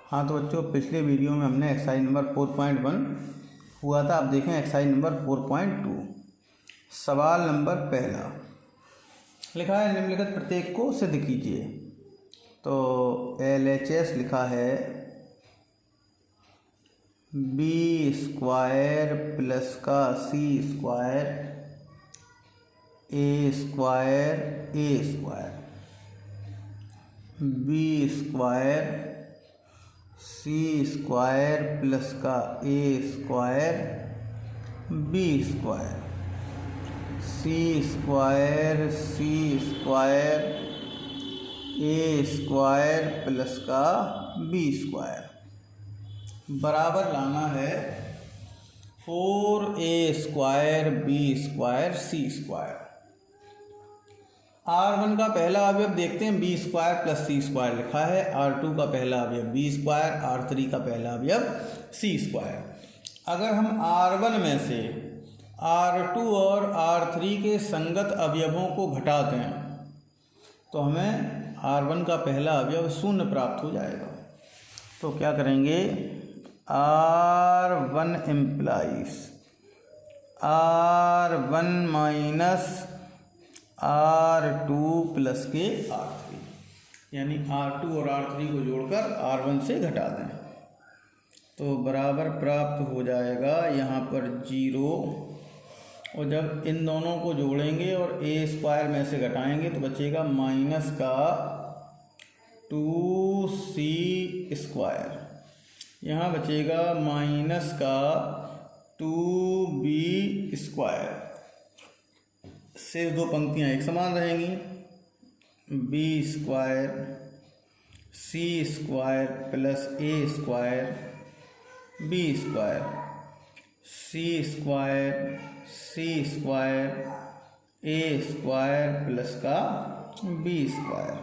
हाँ तो बच्चों, पिछले वीडियो में हमने एक्सरसाइज नंबर 4.1 हुआ था। अब देखें एक्सरसाइज नंबर 4.2। सवाल नंबर पहला लिखा है निम्नलिखित प्रत्येक को सिद्ध कीजिए। तो LHS लिखा है बी स्क्वायर प्लस का सी square A square B square C square plus का ए square B square C square A square plus का बी स्क्वायर बराबर लाना है 4a square B square C square. R1 का पहला अवयव देखते हैं, बी स्क्वायर प्लस सी स्क्वायर लिखा है। R2 का पहला अवयव बी स्क्वायर, R3 का पहला अवयव सी स्क्वायर। अगर हम R1 में से R2 और R3 के संगत अवयवों को घटा दें तो हमें R1 का पहला अवयव शून्य प्राप्त हो जाएगा। तो क्या करेंगे, R1 implies R1 minus R2 plus के R3, यानी R2 और R3 को जोड़कर R1 से घटा दें तो बराबर प्राप्त हो जाएगा यहाँ पर 0। और जब इन दोनों को जोड़ेंगे और ए स्क्वायर में से घटाएंगे तो बचेगा माइनस का 2c स्क्वायर, यहाँ बचेगा माइनस का 2b स्क्वायर। शेष दो पंक्तियाँ एक समान रहेंगी। B square C square plus A square B square C square A square plus का बी स्क्वायर।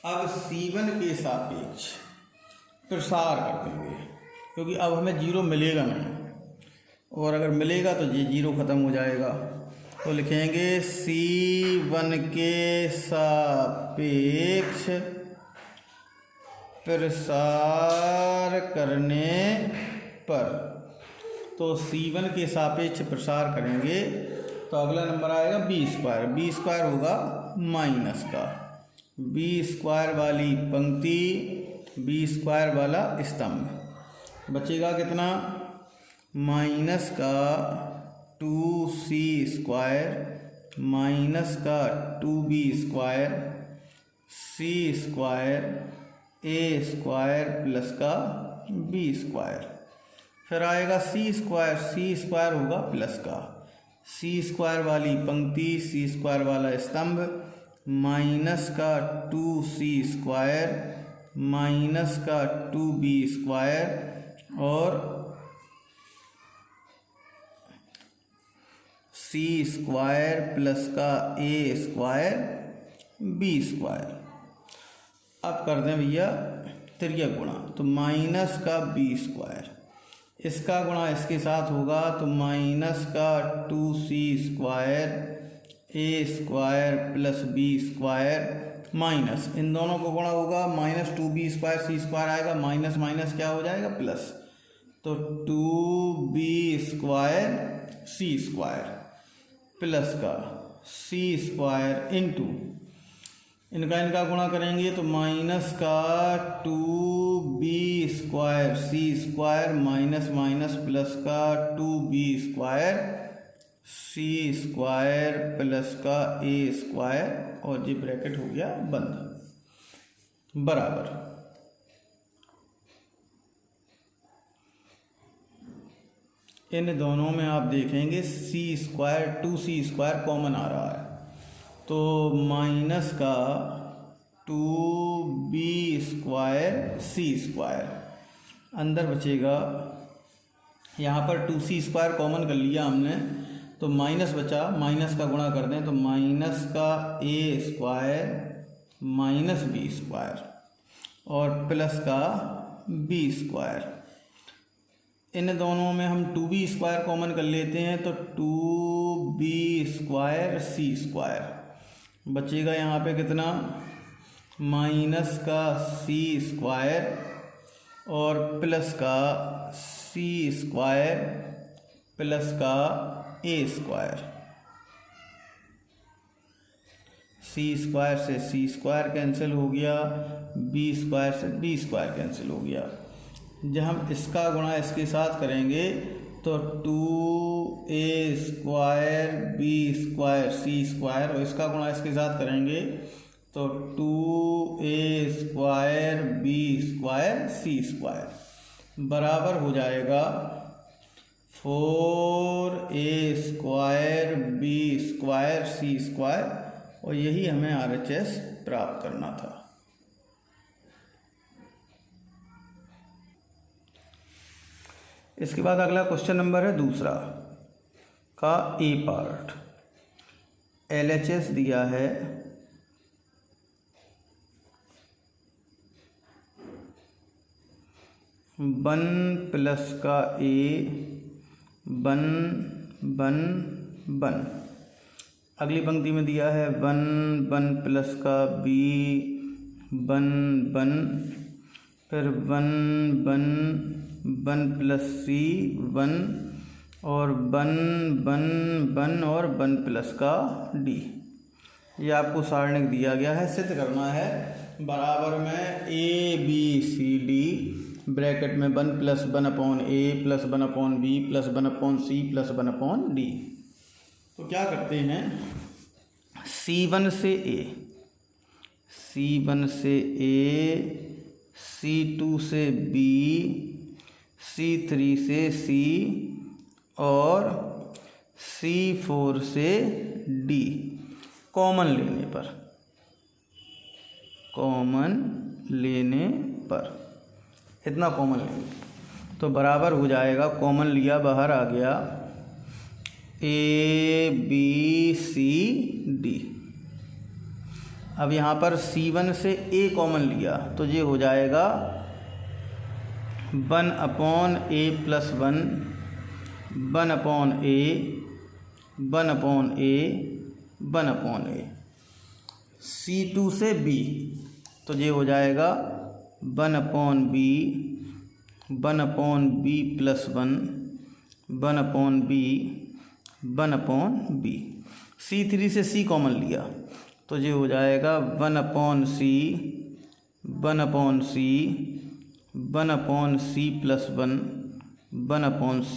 अब C1 के सापेक्ष प्रसार कर देंगे क्योंकि अब हमें 0 मिलेगा नहीं, और अगर मिलेगा तो ये 0 ख़त्म हो जाएगा। तो लिखेंगे C1 के सापेक्ष प्रसार करने पर, तो C1 के सापेक्ष प्रसार करेंगे तो अगला नंबर आएगा बी स्क्वायर। बी स्क्वायर होगा माइनस का बी स्क्वायर वाली पंक्ति, बी स्क्वायर वाला स्तंभ, बचेगा कितना, माइनस का 2c स्क्वायर माइनस का 2b square C square A square plus का बी स्क्वायर। फिर आएगा सी स्क्वायर होगा प्लस का सी स्क्वायर वाली पंक्ति, सी स्क्वायर वाला स्तंभ, माइनस का 2c स्क्वायर माइनस का 2b स्क्वायर और सी स्क्वायर प्लस का ए स्क्वायर बी स्क्वायर। अब कर दें भैया त्रिया गुणा, तो माइनस का बी स्क्वायर, इसका गुणा इसके साथ होगा तो माइनस का 2c square A square plus B square minus, इन दोनों को गुणा होगा, minus 2b square C square आएगा, माइनस माइनस क्या हो जाएगा प्लस, तो 2b square C square plus का सी स्क्वायर इंटू इनका गुणा करेंगे तो माइनस का 2b square C square minus minus plus का 2b square C square plus का ए स्क्वायर, और ये ब्रैकेट हो गया बंद, बराबर इन दोनों में आप देखेंगे सी स्क्वायर 2c स्क्वायर कॉमन आ रहा है तो माइनस का 2b स्क्वायर सी स्क्वायर, अंदर बचेगा, यहाँ पर 2c स्क्वायर कॉमन कर लिया हमने तो माइनस बचा, माइनस का गुणा कर दें तो माइनस का ए स्क्वायर माइनस बी स्क्वायर और प्लस का बी स्क्वायर। इन दोनों में हम 2b स्क्वायर कॉमन कर लेते हैं तो 2b स्क्वायर सी स्क्वायर, बचेगा यहाँ पे कितना, माइनस का सी स्क्वायर और प्लस का सी स्क्वायर प्लस का ए स्क्वायर। सी स्क्वायर से सी स्क्वायर कैंसिल हो गया, बी स्क्वायर से बी स्क्वायर कैंसिल हो गया। जब हम इसका गुणा इसके साथ करेंगे तो 2a square B square C square, और इसका गुणा इसके साथ करेंगे तो 2a square B square C square बराबर हो जाएगा 4a square B square C square, और यही हमें RHS प्राप्त करना था। इसके बाद अगला क्वेश्चन नंबर है दूसरा का ए पार्ट। LHS दिया है 1 प्लस का ए 1 1 1। अगली पंक्ति में दिया है 1 1 प्लस का बी 1 1, फिर 1 1 1 प्लस सी 1, और 1 1 1 और 1 प्लस का डी। ये आपको सारणिक दिया गया है, सिद्ध करना है बराबर में A B C D bracket में 1 plus 1 upon A plus 1 upon B plus 1 upon C plus 1 upon D. तो क्या करते हैं, C1 से A, C1 से A, C2 से B, C3 से C और C4 से D कॉमन लेने पर इतना कॉमन लेंगे तो बराबर हो जाएगा, कॉमन लिया बाहर आ गया A B C D। अब यहाँ पर C1 से A कॉमन लिया तो ये हो जाएगा 1 upon A plus 1, 1 upon A, 1 upon A, 1 upon A। C2 से B तो ये हो जाएगा 1 upon B, 1 upon B plus 1, 1 upon B, 1 upon B। C3 से C कॉमन लिया तो ये हो जाएगा 1 upon C, 1 upon C, 1 upon C plus 1, 1 upon C।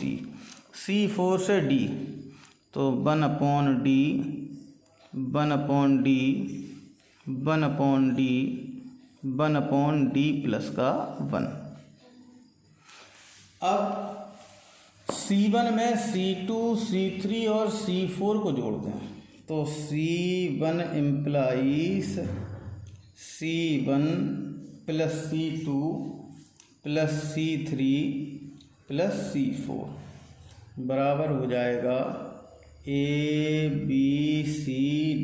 C4 से D तो 1 upon D, 1 upon D, 1 upon D, 1 upon D plus का 1। अब C1 में C2, C3 और C4 को जोड़ दें तो C1 implies C1 plus C2 plus C3 plus C4 बराबर हो जाएगा A B C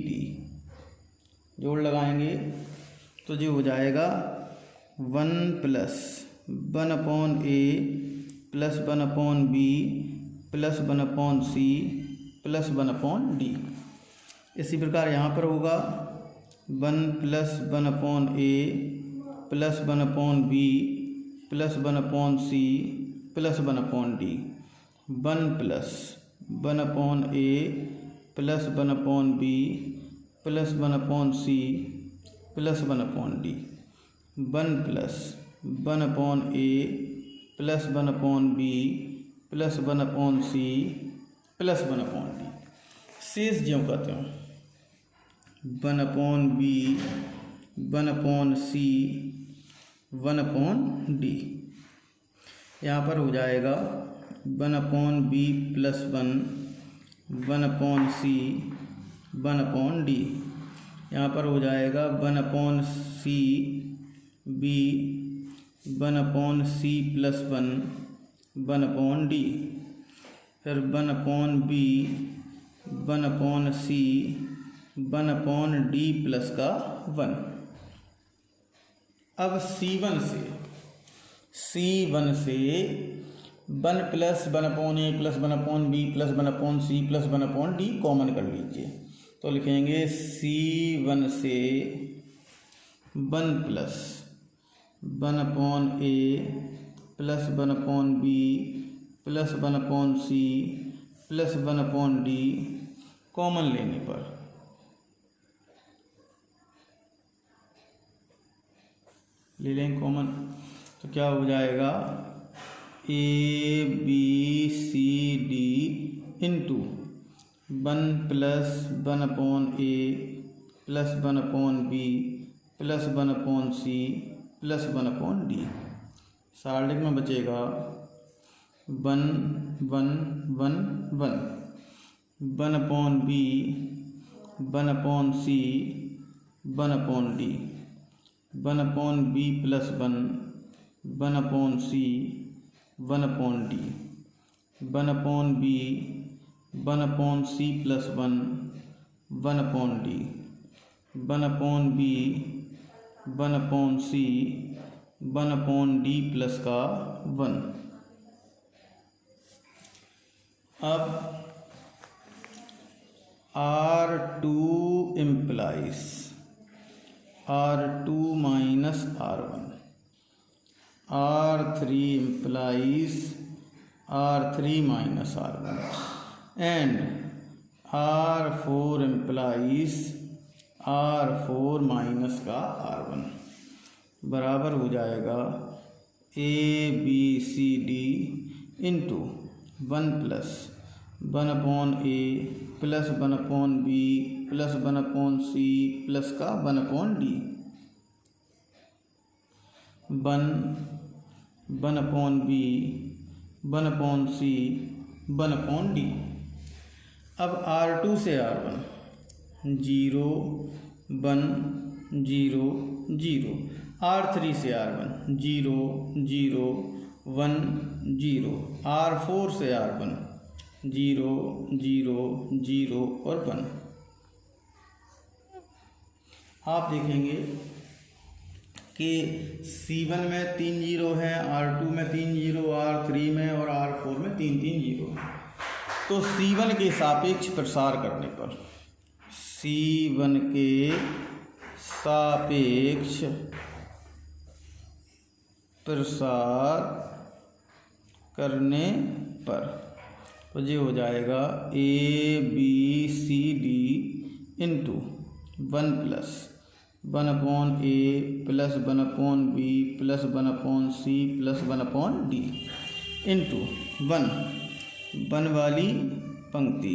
D। जोड़ लगाएंगे तो ये हो जाएगा 1 plus 1 upon A plus 1 upon B plus 1 upon C plus 1 upon D। इसी प्रकार यहाँ पर होगा 1 plus 1 upon A plus 1 upon B plus 1 upon C plus 1 upon D। 1 plus 1 upon A plus 1 upon B plus 1 upon C plus 1 upon D। 1 plus 1 upon A plus 1 upon B plus 1 upon C plus 1 upon D। शेष ज्यों कहते हैं 1 upon B, 1 upon C, 1 upon D। यहाँ पर हो जाएगा 1 upon B plus 1, 1 upon C, 1 upon D। यहाँ पर हो जाएगा 1 upon C B, 1 upon C plus 1, 1 upon D। फिर 1 upon B, 1 upon C, 1 upon D plus का 1। अब C1 से 1 plus 1 upon A plus 1 upon B plus 1 upon C plus 1 upon D common कर लीजिए तो लिखेंगे C1 से 1 plus 1/a plus 1/b plus 1/c plus 1/d common लेने पर ले लेंगे कॉमन, तो क्या हो जाएगा a b c d into 1 plus 1/a plus 1/b plus 1/c plus 1/d। सार्डिक में बचेगा 1 1 1 1 1/b 1/c 1/d 1/b plus 1 1/c 1/d 1/b 1/c plus 1 1/d 1/b 1/c 1/d plus का 1। अब R2 implies R2 minus R1, R3 implies R3 minus R1 and R4 implies R4 minus का R1 बराबर हो जाएगा ABCD into 1 plus 1/a plus 1/b plus 1/c plus का 1/d 1 1/b 1/c 1/d। अब R2 से R1 0 1 0 0, R3 से R1 0 0 1 0, R4 से R1 0 0 0 और 1। आप देखेंगे कि C1 में 3 जीरो हैं, R2 में 3 जीरो, R3 में और R4 में 3 3 जीरो हैं। तो C1 के सापेक्ष प्रसार करने पर C1 के सापेक्ष प्रसार करने पर तो ये हो जाएगा ABCD into 1 plus 1/a plus 1/b plus 1/c plus 1/d into 1 वाली पंक्ति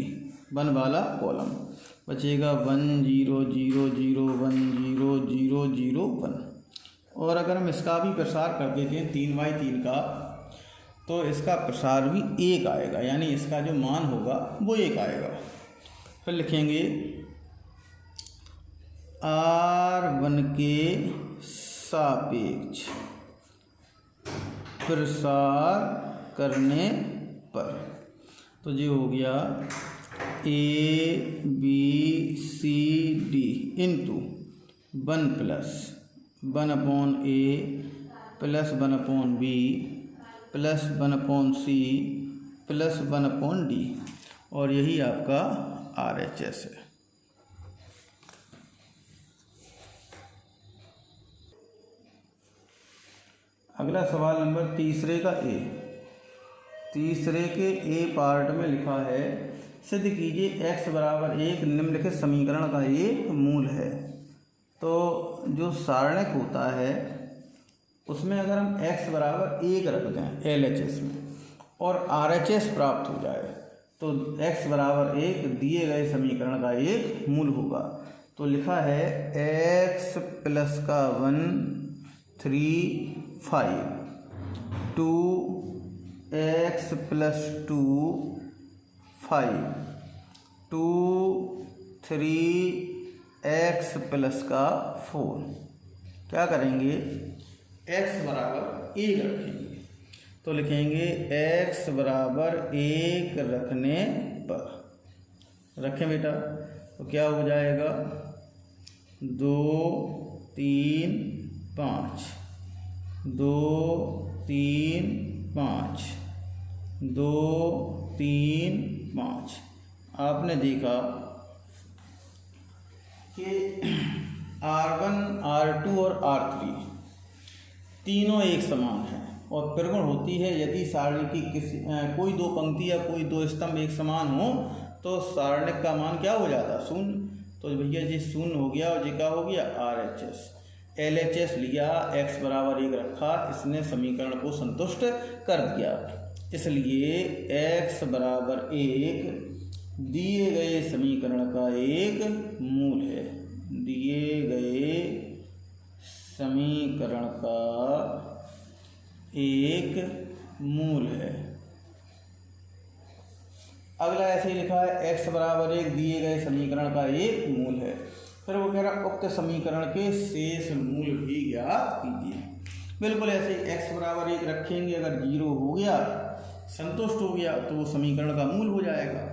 1 वाला कॉलम बचेगा 1 0 0 0 1 0 0 0 1। और अगर हम इसका भी प्रसार कर देते हैं 3/3 का, तो इसका प्रसार भी 1 आएगा, यानी इसका जो मान होगा वो 1 आएगा। फिर लिखेंगे R1 के सापेक्ष प्रसार करने पर तो ये हो गया ABCD into 1 plus 1/a plus 1/b plus 1/c plus 1/d और यही आपका RHS है। अगला सवाल नंबर तीसरे का A। तीसरे के A पार्ट में लिखा है सिद्ध कीजिए x बराबर 1 निम्नलिखित समीकरण का एक मूल है। तो जो सारणिक होता है उसमें अगर हम x बराबर 1 रख दें LHS में और RHS प्राप्त हो जाए तो x बराबर 1 दिए गए समीकरण का एक मूल होगा। तो लिखा है x प्लस का 1 3 5 2 x प्लस 2 5 2 3 x प्लस का 4। क्या करेंगे x बराबर 1 रखेंगे तो लिखेंगे x बराबर 1 रखने पर रखें बेटा तो क्या हो जाएगा 2 3 5 2 3 5 2 3 5। आपने देखा कि R1 R2 और R3 तीनों एक समान हैं और प्रगुण होती है यदि सारणी की किसी कोई दो पंक्ति या कोई दो स्तंभ एक समान हो तो सारणिक का मान क्या हो जाता? शून्य। तो भैया जी शून्य हो गया और जी का हो गया RHS। LHS लिया, x बराबर 1 रखा, इसने समीकरण को संतुष्ट कर दिया। इसलिए x बराबर 1 दिए गए समीकरण का एक मूल है। दिए गए समीकरण का एक मूल है। अगला ऐसे ही लिखा है x बराबर 1 दिए गए समीकरण का एक मूल है। फिर वो कह रहा उक्त समीकरण के शेष मूल भी ज्ञात कीजिए। बिल्कुल ऐसे ही x बराबर 1 रखेंगे, अगर 0 हो गया, संतुष्ट हो गया तो वो समीकरण का मूल हो जाएगा।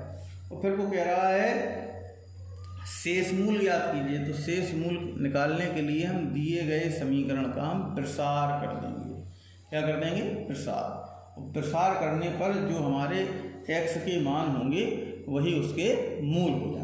और फिर वो कह रहा है शेष मूल ज्ञात कीजिए। तो शेष मूल निकालने के लिए हम दिए गए समीकरण का हम प्रसार कर देंगे। क्या कर देंगे? प्रसार। और प्रसार करने पर जो हमारे x के मान होंगे वही उसके मूल हो जाएंगे।